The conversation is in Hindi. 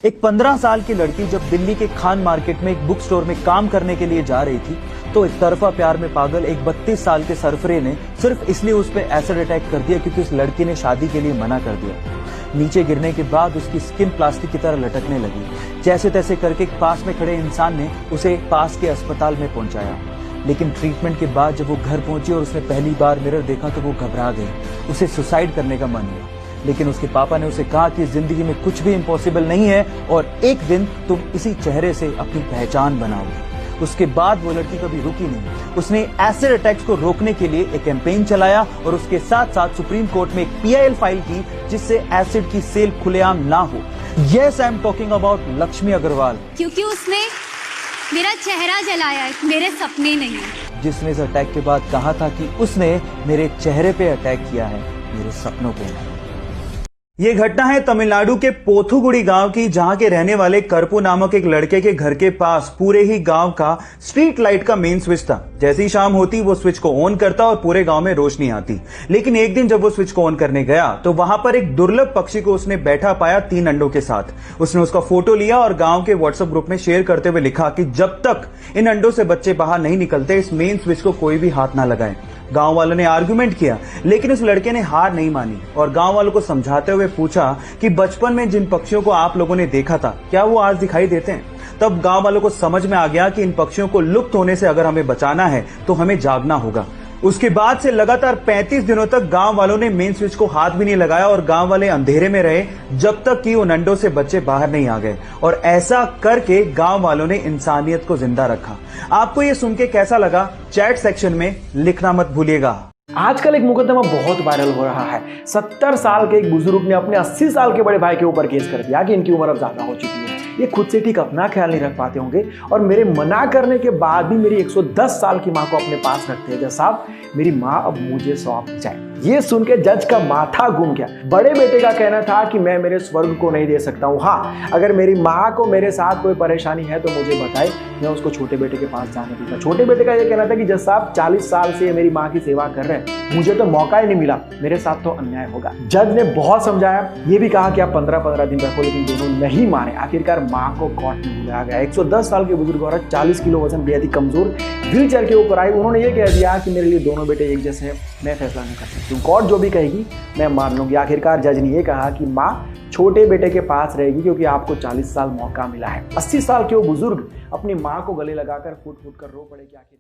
एक 15 साल की लड़की जब दिल्ली के खान मार्केट में एक बुक स्टोर में काम करने के लिए जा रही थी तो एक तरफा प्यार में पागल एक 32 साल के सरफरे ने सिर्फ इसलिए उस पर एसिड अटैक कर दिया क्योंकि उस लड़की ने शादी के लिए मना कर दिया। नीचे गिरने के बाद उसकी स्किन प्लास्टिक की तरह लटकने लगी। जैसे तैसे करके पास में खड़े इंसान ने उसे पास के अस्पताल में पहुंचाया, लेकिन ट्रीटमेंट के बाद जब वो घर पहुंची और उसने पहली बार मिरर देखा तो वो घबरा गई। उसे सुसाइड करने का मन हुआ, लेकिन उसके पापा ने उसे कहा कि जिंदगी में कुछ भी इम्पॉसिबल नहीं है और एक दिन तुम इसी चेहरे से अपनी पहचान बनाओगे। उसके बाद वो लड़की कभी रुकी नहीं। उसने एसिड अटैक्स को रोकने के लिए एक कैंपेन चलाया और उसके साथ साथ सुप्रीम कोर्ट में एक PIL फाइल की जिससे एसिड की सेल खुलेआम ना हो। Yes, I am talking about Lakshmi Agrawal, क्योंकि उसने मेरा चेहरा जलाया है, मेरे सपने नहीं। जिसने इस अटैक के बाद कहा था कि उसने मेरे चेहरे पे अटैक किया है, मेरे सपनों पे नहीं। ये घटना है तमिलनाडु के पोथुगुड़ी गांव की, जहां के रहने वाले करपू नामक एक लड़के के घर के पास पूरे ही गांव का स्ट्रीट लाइट का मेन स्विच था। जैसे ही शाम होती वो स्विच को ऑन करता और पूरे गांव में रोशनी आती। लेकिन एक दिन जब वो स्विच को ऑन करने गया तो वहां पर एक दुर्लभ पक्षी को उसने बैठा पाया 3 अंडों के साथ। उसने उसका फोटो लिया और गांव के व्हाट्सएप ग्रुप में शेयर करते हुए लिखा कि जब तक इन अंडों से बच्चे बाहर नहीं निकलते इस मेन स्विच को कोई भी हाथ ना लगाए। गांव वालों ने आर्गुमेंट किया, लेकिन उस लड़के ने हार नहीं मानी और गांव वालों को समझाते हुए पूछा कि बचपन में जिन पक्षियों को आप लोगों ने देखा था क्या वो आज दिखाई देते हैं। तब गांव वालों को समझ में आ गया कि इन पक्षियों को लुप्त होने से अगर हमें बचाना है तो हमें जागना होगा। उसके बाद से लगातार 35 दिनों तक गांव वालों ने मेन स्विच को हाथ भी नहीं लगाया और गांव वाले अंधेरे में रहे जब तक कि उन अंडों से बच्चे बाहर नहीं आ गए। और ऐसा करके गांव वालों ने इंसानियत को जिंदा रखा। आपको ये सुन के कैसा लगा, चैट सेक्शन में लिखना मत भूलिएगा। आजकल एक मुकदमा बहुत वायरल हो रहा है। 70 साल के एक बुजुर्ग ने अपने 80 साल के बड़े भाई के ऊपर केस कर दिया कि इनकी उम्र अब ज्यादा हो चुकी है। ये खुद से ठीक अपना ख्याल नहीं रख पाते होंगे और मेरे मना करने के बाद भी मेरी 110 साल की माँ को अपने पास रखते हैं। जज साहब, मेरी माँ अब मुझे सौंप जाए। ये सुन के जज का माथा घूम गया। बड़े बेटे का कहना था कि मैं मेरे स्वर्ग को नहीं दे सकता हूँ। हाँ, अगर मेरी माँ को मेरे साथ कोई परेशानी है तो मुझे बताए, मैं उसको छोटे बेटे के पास जाने दूंगा। छोटे बेटे का ये कहना था कि जज साहब 40 साल से मेरी माँ की सेवा कर रहे हैं, मुझे तो मौका ही नहीं मिला, मेरे साथ तो अन्याय होगा। जज ने बहुत समझाया, ये भी कहा कि आप 15-15 दिन रखो, लेकिन दोनों नहीं माने। आखिरकार माँ को कोर्ट में बुलाया गया। 110 साल के बुजुर्ग औरत 40 किलो वजन, बेहद ही कमजोर, व्हील चेयर के ऊपर आई। उन्होंने ये कह दिया कि मेरे लिए दोनों बेटे एक जैसे हैं, मैं फैसला नहीं कर सकती हूँ, कोर्ट जो भी कहेगी मैं मान लूंगी। आखिरकार जज ने ये कहा कि माँ छोटे बेटे के पास रहेगी क्योंकि आपको 40 साल मौका मिला है। 80 साल के वो बुजुर्ग अपनी माँ को गले लगाकर फूट फूट कर रो पड़े कि आखिर